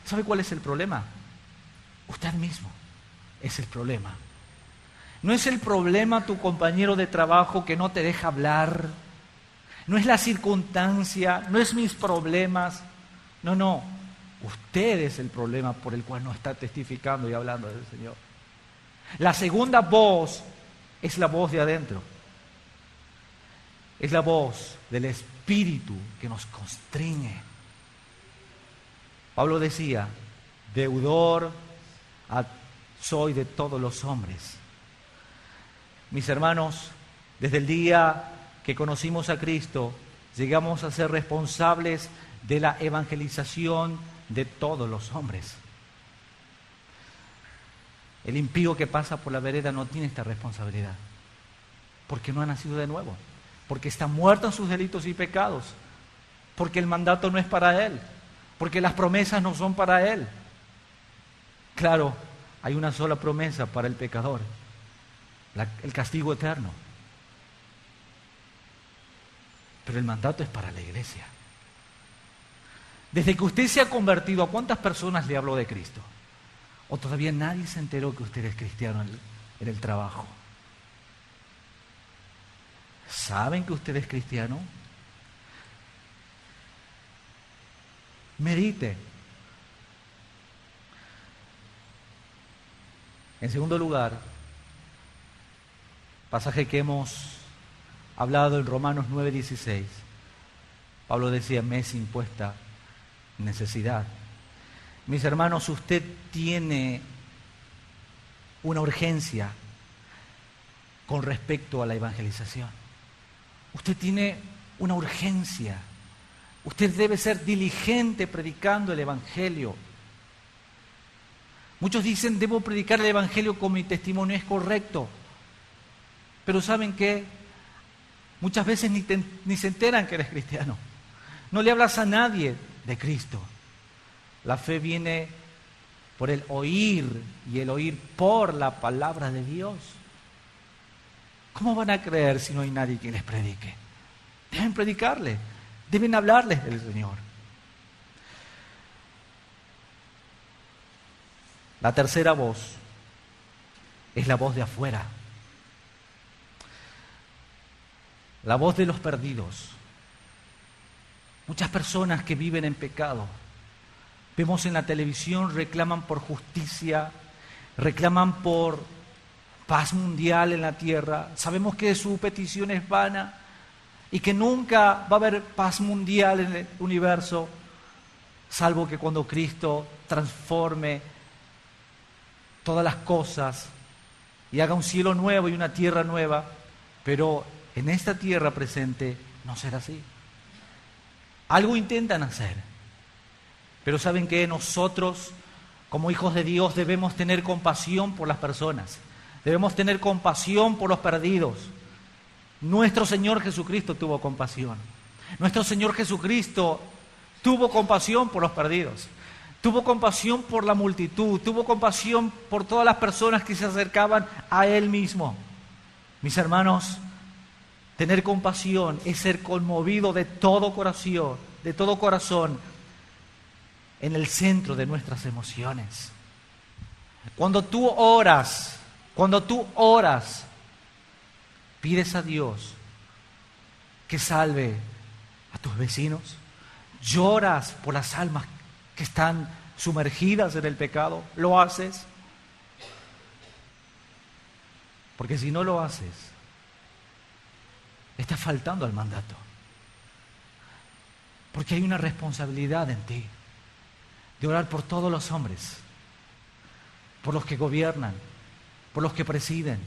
S1: ¿Sabe cuál es el problema? Usted mismo es el problema. No es el problema tu compañero de trabajo que no te deja hablar. No es la circunstancia, no es mis problemas. No. Usted es el problema por el cual no está testificando y hablando del Señor. La segunda voz es la voz de adentro. Es la voz del Espíritu que nos constriñe. Pablo decía: deudor soy de todos los hombres. Mis hermanos, desde el día que conocimos a Cristo, llegamos a ser responsables de la evangelización de todos los hombres. El impío que pasa por la vereda no tiene esta responsabilidad, porque no ha nacido de nuevo, porque está muerto en sus delitos y pecados, porque el mandato no es para él, porque las promesas no son para él. Claro, hay una sola promesa para el pecador: el castigo eterno. Pero el mandato es para la iglesia. Desde que usted se ha convertido, ¿a cuántas personas le habló de Cristo? ¿O todavía nadie se enteró que usted es cristiano en el trabajo? ¿Saben que usted es cristiano? Medite. En segundo lugar, pasaje que hemos hablado en Romanos 9:16. Pablo decía: me es impuesta necesidad. Mis hermanos, usted tiene una urgencia. con respecto a la evangelización. Usted tiene una urgencia. Usted debe ser diligente predicando el Evangelio. Muchos dicen, debo predicar el Evangelio con mi testimonio. Es correcto. Pero ¿saben qué? Muchas veces ni se enteran que eres cristiano. No le hablas a nadie de Cristo. La fe viene por el oír y el oír por la palabra de Dios. ¿Cómo van a creer si no hay nadie que les predique? Deben predicarle, deben hablarles del Señor. La tercera voz es la voz de afuera. La voz de los perdidos. Muchas personas que viven en pecado, vemos en la televisión, reclaman por justicia, reclaman por paz mundial en la tierra. Sabemos que su petición es vana y que nunca va a haber paz mundial en el universo, salvo que cuando Cristo transforme todas las cosas y haga un cielo nuevo y una tierra nueva. Pero en esta tierra presente no será así. Algo intentan hacer, pero saben que nosotros, como hijos de Dios, debemos tener compasión por las personas, debemos tener compasión por los perdidos. Nuestro Señor Jesucristo tuvo compasión. Nuestro Señor Jesucristo tuvo compasión por los perdidos, tuvo compasión por la multitud, tuvo compasión por todas las personas que se acercaban a Él mismo. Mis hermanos, tener compasión es ser conmovido de todo corazón en el centro de nuestras emociones. Cuando tú oras, pides a Dios que salve a tus vecinos, lloras por las almas que están sumergidas en el pecado, ¿lo haces? Porque si no lo haces, estás faltando al mandato. Porque hay una responsabilidad en ti de orar por todos los hombres, por los que gobiernan, por los que presiden.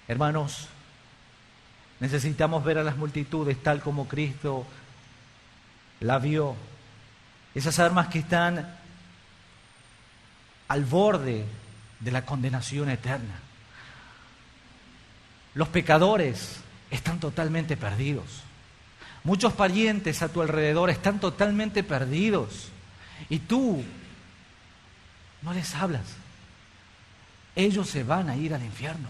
S1: Hermanos, necesitamos ver a las multitudes tal como Cristo la vio. Esas almas que están al borde de la condenación eterna. Los pecadores están totalmente perdidos. Muchos parientes a tu alrededor están totalmente perdidos. Y tú no les hablas. Ellos se van a ir al infierno.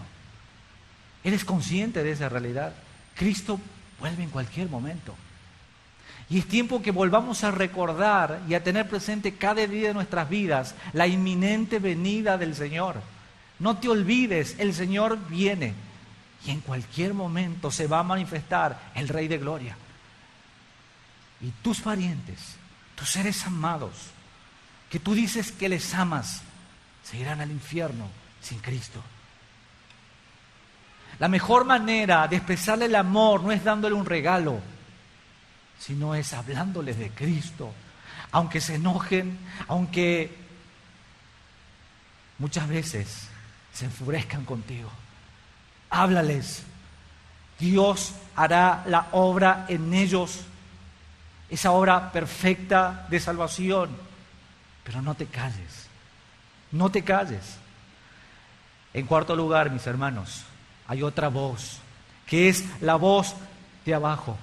S1: ¿Eres consciente de esa realidad? Cristo vuelve en cualquier momento. Y es tiempo que volvamos a recordar y a tener presente cada día de nuestras vidas la inminente venida del Señor. No te olvides, el Señor viene. Y en cualquier momento se va a manifestar el Rey de Gloria. Y tus parientes, tus seres amados, que tú dices que les amas, se irán al infierno sin Cristo. La mejor manera de expresarle el amor no es dándole un regalo, sino es hablándoles de Cristo. Aunque se enojen, aunque muchas veces se enfurezcan contigo. Háblales. Dios hará la obra en ellos, esa obra perfecta de salvación. Pero no te calles, no te calles. En cuarto lugar, mis hermanos, hay otra voz, que es la voz de abajo,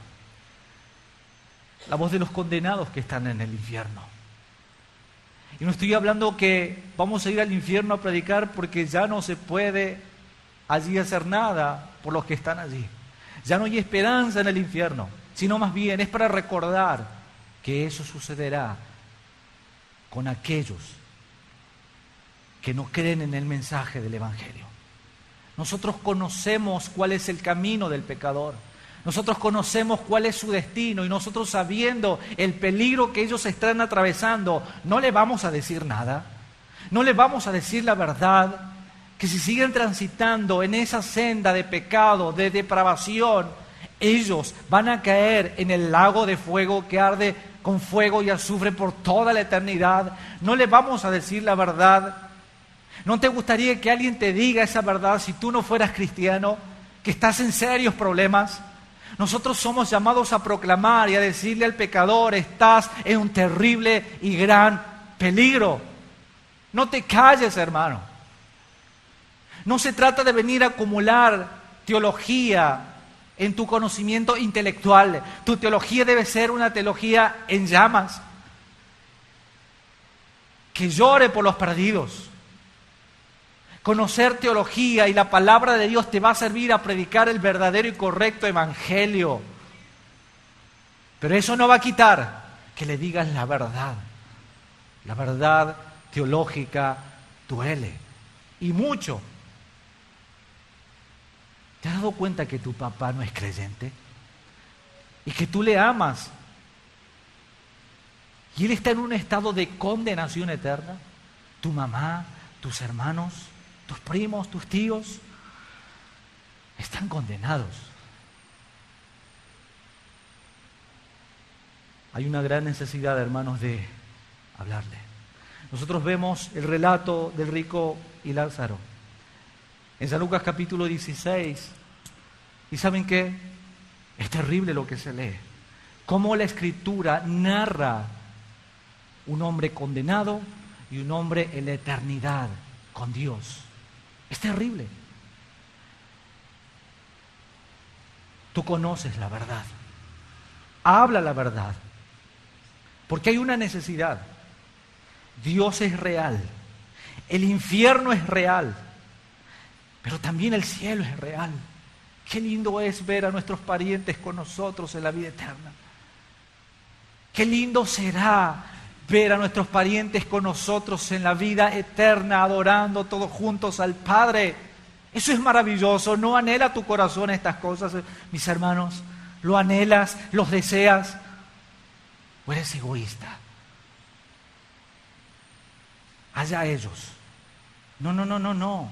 S1: la voz de los condenados que están en el infierno. Y no estoy hablando que vamos a ir al infierno a predicar porque ya no se puede allí hacer nada por los que están allí. Ya no hay esperanza en el infierno, sino más bien es para recordar que eso sucederá con aquellos que no creen en el mensaje del Evangelio. Nosotros conocemos cuál es el camino del pecador. Nosotros conocemos cuál es su destino y nosotros, sabiendo el peligro que ellos están atravesando, no le vamos a decir nada. No le vamos a decir la verdad, que si siguen transitando en esa senda de pecado, de depravación, ellos van a caer en el lago de fuego que arde con fuego y azufre por toda la eternidad. No le vamos a decir la verdad. ¿No te gustaría que alguien te diga esa verdad si tú no fueras cristiano, que estás en serios problemas? Nosotros somos llamados a proclamar y a decirle al pecador: estás en un terrible y gran peligro. No te calles, hermano. No se trata de venir a acumular teología en tu conocimiento intelectual. Tu teología debe ser una teología en llamas, que llore por los perdidos. Conocer teología y la palabra de Dios te va a servir a predicar el verdadero y correcto evangelio. Pero eso no va a quitar que le digas la verdad. La verdad teológica duele, y mucho. ¿Te has dado cuenta que tu papá no es creyente? Y que tú le amas. Y él está en un estado de condenación eterna. Tu mamá, tus hermanos, tus primos, tus tíos, están condenados. Hay una gran necesidad, hermanos, de hablarle. Nosotros vemos el relato del rico y Lázaro en San Lucas capítulo 16. ¿Y saben qué? Es terrible lo que se lee. Cómo la Escritura narra un hombre condenado y un hombre en la eternidad con Dios. Es terrible. Tú conoces la verdad. Habla la verdad. Porque hay una necesidad. Dios es real. El infierno es real. Pero también el cielo es real. Qué lindo es ver a nuestros parientes con nosotros en la vida eterna. Qué lindo será ver a nuestros parientes con nosotros en la vida eterna, adorando todos juntos al Padre. Eso es maravilloso. ¿No anhela tu corazón estas cosas, mis hermanos? ¿Lo anhelas? ¿Los deseas? ¿O eres egoísta? Allá ellos. No.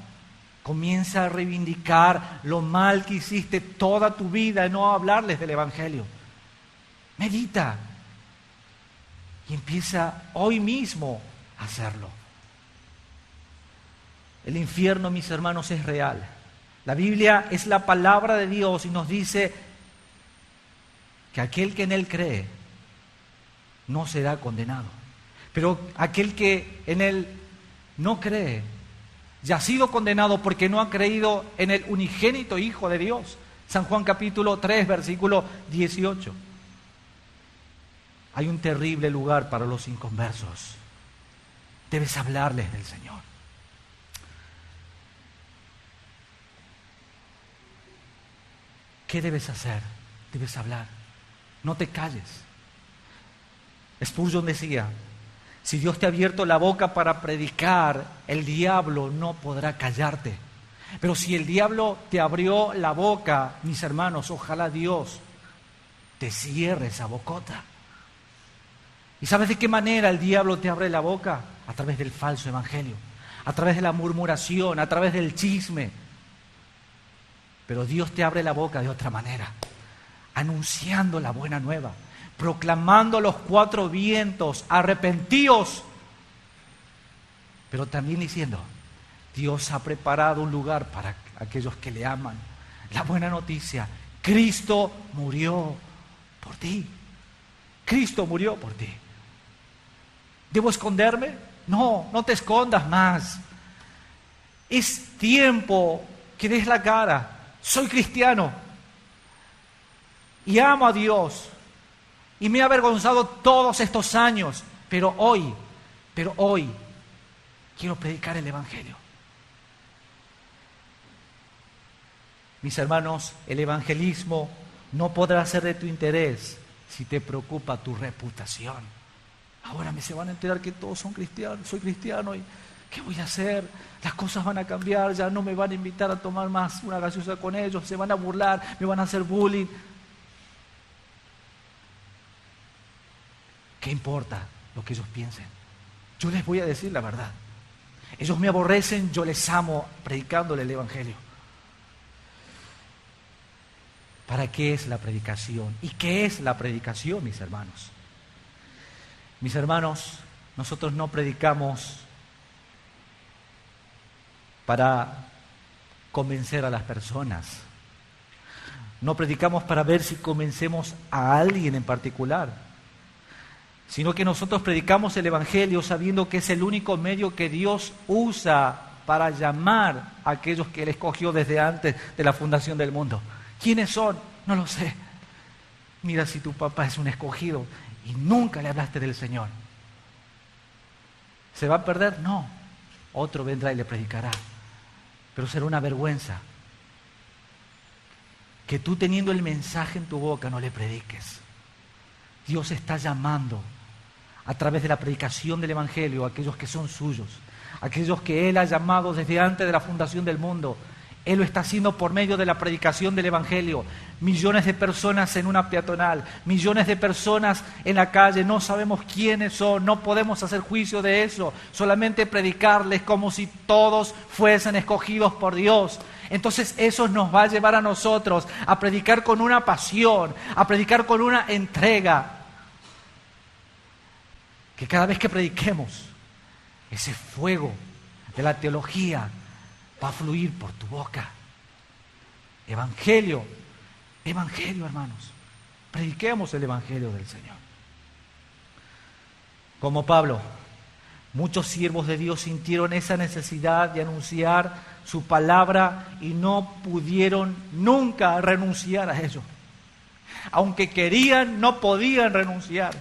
S1: Comienza a reivindicar lo mal que hiciste toda tu vida y no a hablarles del Evangelio. Medita. Y empieza hoy mismo a hacerlo. El infierno, mis hermanos, es real. La Biblia es la palabra de Dios y nos dice que aquel que en Él cree no será condenado. Pero aquel que en Él no cree ya ha sido condenado porque no ha creído en el unigénito Hijo de Dios. San Juan capítulo 3, versículo 18. Hay un terrible lugar para los inconversos. Debes hablarles del Señor. ¿Qué debes hacer? Debes hablar. No te calles. Spurgeon decía: si Dios te ha abierto la boca para predicar, el diablo no podrá callarte. Pero si el diablo te abrió la boca, mis hermanos, ojalá Dios te cierre esa bocota. ¿Y sabes de qué manera el diablo te abre la boca? A través del falso evangelio, a través de la murmuración, a través del chisme. Pero Dios te abre la boca de otra manera, anunciando la buena nueva, proclamando a los cuatro vientos: arrepentíos. Pero también diciendo: Dios ha preparado un lugar para aquellos que le aman. La buena noticia: Cristo murió por ti. Cristo murió por ti. ¿Debo esconderme? No, no te escondas más. Es tiempo que des la cara. Soy cristiano y amo a Dios y me he avergonzado todos estos años, pero hoy quiero predicar el Evangelio. Mis hermanos, el evangelismo no podrá ser de tu interés si te preocupa tu reputación. Ahora se van a enterar que todos son cristianos, soy cristiano, y ¿qué voy a hacer? Las cosas van a cambiar, ya no me van a invitar a tomar más una gaseosa con ellos, se van a burlar, me van a hacer bullying. ¿Qué importa lo que ellos piensen? Yo les voy a decir la verdad. Ellos me aborrecen, yo les amo predicándole el Evangelio. ¿Para qué es la predicación? ¿Y qué es la predicación, mis hermanos? Mis hermanos, nosotros no predicamos para convencer a las personas. No predicamos para ver si convencemos a alguien en particular, sino que nosotros predicamos el Evangelio sabiendo que es el único medio que Dios usa para llamar a aquellos que Él escogió desde antes de la fundación del mundo. ¿Quiénes son? No lo sé. Mira si tu papá es un escogido y nunca le hablaste del Señor. ¿Se va a perder? No. Otro vendrá y le predicará. Pero será una vergüenza que tú, teniendo el mensaje en tu boca, no le prediques. Dios está llamando a través de la predicación del Evangelio a aquellos que son suyos, aquellos que Él ha llamado desde antes de la fundación del mundo. Él lo está haciendo por medio de la predicación del Evangelio. Millones de personas en una peatonal, millones de personas en la calle, no sabemos quiénes son, no podemos hacer juicio de eso, solamente predicarles como si todos fuesen escogidos por Dios. Entonces eso nos va a llevar a nosotros a predicar con una pasión, a predicar con una entrega. Que cada vez que prediquemos, ese fuego de la teología va a fluir por tu boca. Evangelio, Evangelio, hermanos. Prediquemos el Evangelio del Señor. Como Pablo, muchos siervos de Dios sintieron esa necesidad de anunciar su palabra y no pudieron nunca renunciar a ello. Aunque querían, no podían renunciar.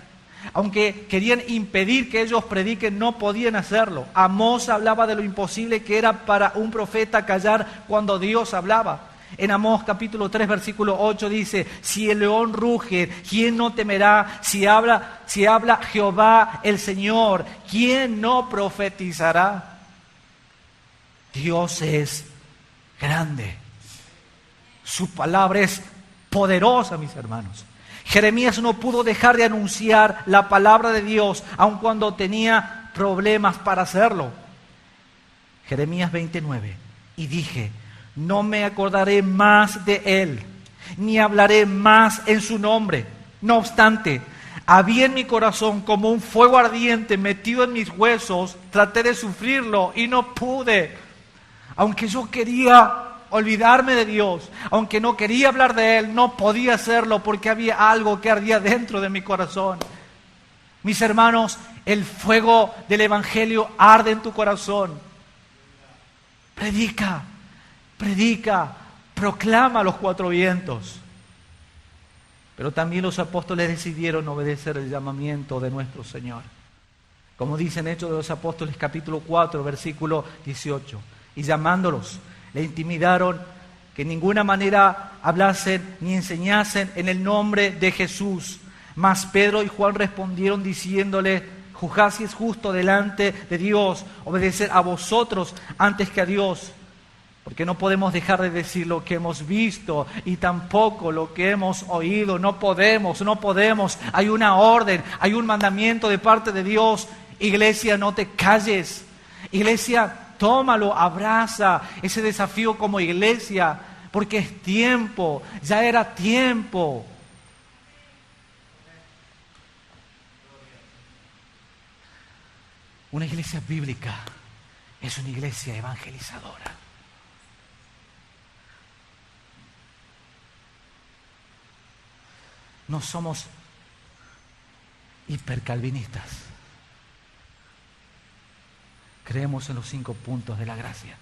S1: Aunque querían impedir que ellos prediquen, no podían hacerlo. Amós hablaba de lo imposible que era para un profeta callar cuando Dios hablaba. En Amós capítulo 3 versículo 8 dice: si el león ruge, ¿quién no temerá? Si habla Jehová el Señor, ¿quién no profetizará? Dios es grande. Su palabra es poderosa, mis hermanos. Jeremías no pudo dejar de anunciar la palabra de Dios, aun cuando tenía problemas para hacerlo. Jeremías 29. Y dije: no me acordaré más de él, ni hablaré más en su nombre. No obstante, había en mi corazón como un fuego ardiente metido en mis huesos. Traté de sufrirlo y no pude. Aunque yo quería olvidarme de Dios, aunque no quería hablar de Él, no podía hacerlo porque había algo que ardía dentro de mi corazón. Mis hermanos, el fuego del Evangelio arde en tu corazón. Predica, predica, proclama a los cuatro vientos. Pero también los apóstoles decidieron obedecer el llamamiento de nuestro Señor. Como dice en Hechos de los Apóstoles capítulo 4, versículo 18. Y llamándolos, le intimidaron que en ninguna manera hablasen ni enseñasen en el nombre de Jesús. Mas Pedro y Juan respondieron diciéndole: juzgad si es justo delante de Dios obedecer a vosotros antes que a Dios. Porque no podemos dejar de decir lo que hemos visto y tampoco lo que hemos oído. No podemos. Hay una orden, hay un mandamiento de parte de Dios. Iglesia, no te calles. Iglesia, tómalo, abraza ese desafío como iglesia, porque es tiempo, ya era tiempo. Una iglesia bíblica es una iglesia evangelizadora. No somos hipercalvinistas. Creemos en los 5 puntos de la gracia.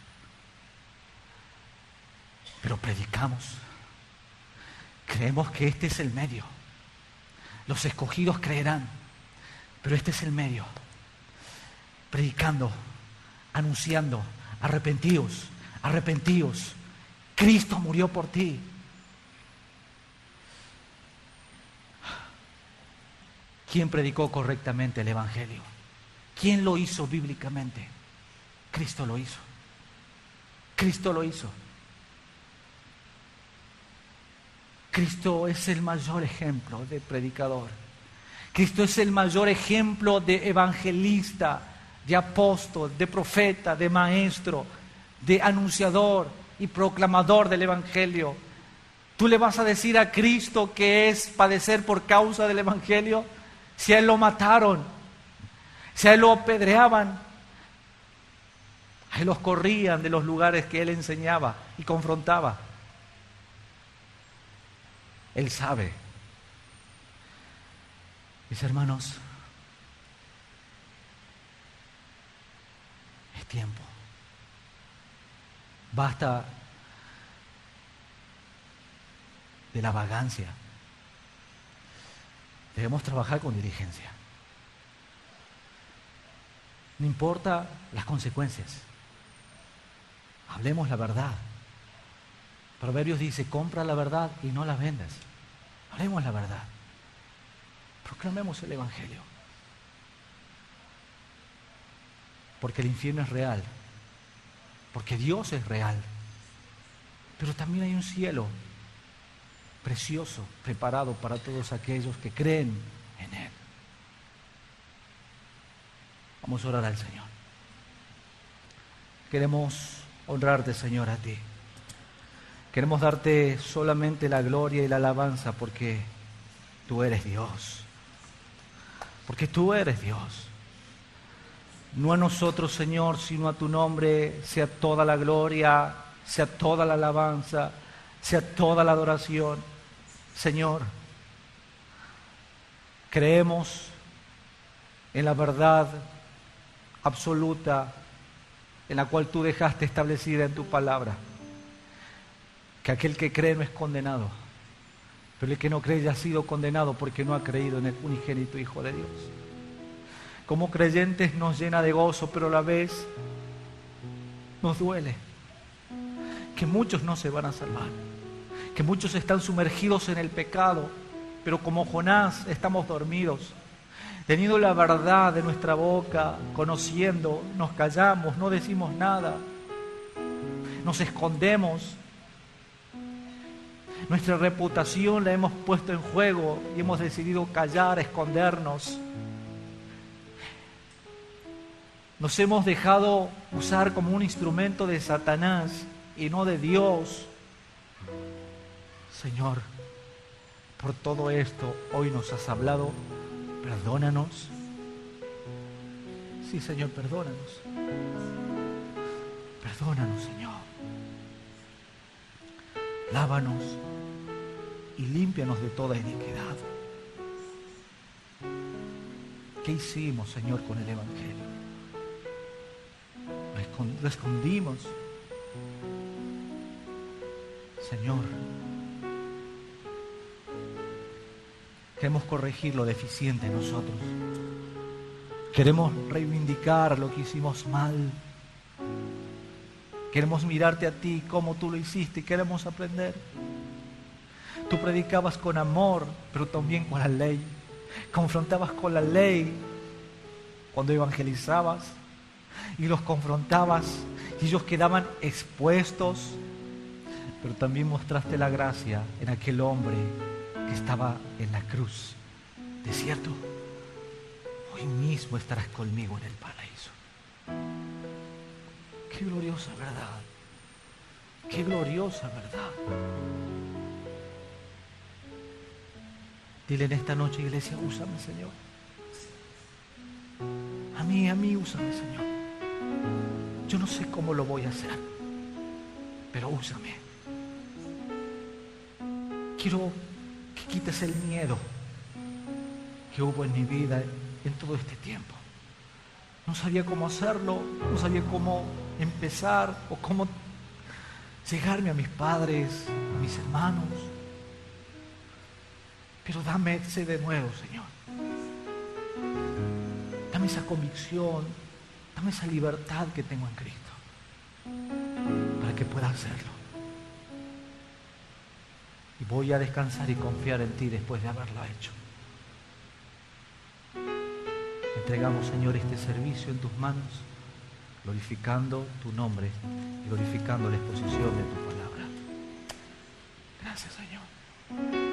S1: Pero predicamos. Creemos que este es el medio. Los escogidos creerán, pero este es el medio. Predicando, anunciando: arrepentíos, arrepentíos. Cristo murió por ti. ¿Quién predicó correctamente el Evangelio? ¿Quién lo hizo bíblicamente? Cristo lo hizo. Cristo lo hizo. Cristo es el mayor ejemplo de predicador. Cristo es el mayor ejemplo de evangelista, de apóstol, de profeta, de maestro, de anunciador y proclamador del Evangelio. ¿Tú le vas a decir a Cristo que es padecer por causa del Evangelio? Si a Él lo mataron, si a Él lo apedreaban, A Él los corrían de los lugares que Él enseñaba y confrontaba. Él sabe. Mis hermanos, es tiempo. Basta de la vagancia. Debemos trabajar con diligencia. No importa las consecuencias. Hablemos la verdad. Proverbios dice, compra la verdad y no la vendas. Hablemos la verdad. Proclamemos el Evangelio. Porque el infierno es real. Porque Dios es real. Pero también hay un cielo precioso, preparado para todos aquellos que creen en Él. Vamos a orar al Señor. Queremos honrarte, Señor, a ti. Queremos darte solamente la gloria y la alabanza porque tú eres Dios. Porque tú eres Dios. No a nosotros, Señor, sino a tu nombre sea toda la gloria, sea toda la alabanza, sea toda la adoración. Señor, creemos en la verdad absoluta en la cual tú dejaste establecida en tu palabra, que aquel que cree no es condenado, pero el que no cree ya ha sido condenado porque no ha creído en el unigénito Hijo de Dios. Como creyentes nos llena de gozo, pero a la vez nos duele que muchos no se van a salvar, que muchos están sumergidos en el pecado, pero como Jonás estamos dormidos. Teniendo la verdad de nuestra boca, conociendo, nos callamos, no decimos nada, nos escondemos. Nuestra reputación la hemos puesto en juego y hemos decidido callar, escondernos. Nos hemos dejado usar como un instrumento de Satanás y no de Dios. Señor, por todo esto hoy nos has hablado. Perdónanos. Sí, Señor, perdónanos. Perdónanos, Señor. Lávanos y límpianos de toda iniquidad. ¿Qué hicimos, Señor, con el Evangelio? Lo escondimos. Señor, queremos corregir lo deficiente en nosotros. Queremos reivindicar lo que hicimos mal. Queremos mirarte a ti como tú lo hiciste y queremos aprender. Tú predicabas con amor, pero también con la ley. Confrontabas con la ley cuando evangelizabas y los confrontabas y ellos quedaban expuestos, pero también mostraste la gracia en aquel hombre que estaba en la cruz. ¿De cierto? Hoy mismo estarás conmigo en el paraíso. Qué gloriosa verdad. Qué gloriosa verdad. Dile en esta noche, iglesia, úsame, Señor. A mí, úsame, Señor. Yo no sé cómo lo voy a hacer, pero úsame. Quiero que quites el miedo que hubo en mi vida en todo este tiempo. No sabía cómo hacerlo, no sabía cómo empezar o cómo llegarme a mis padres, a mis hermanos. Pero dame ese de nuevo, Señor. Dame esa convicción, dame esa libertad que tengo en Cristo para que pueda hacerlo. Y voy a descansar y confiar en ti después de haberlo hecho. Entregamos, Señor, este servicio en tus manos, glorificando tu nombre y glorificando la exposición de tu palabra. Gracias, Señor.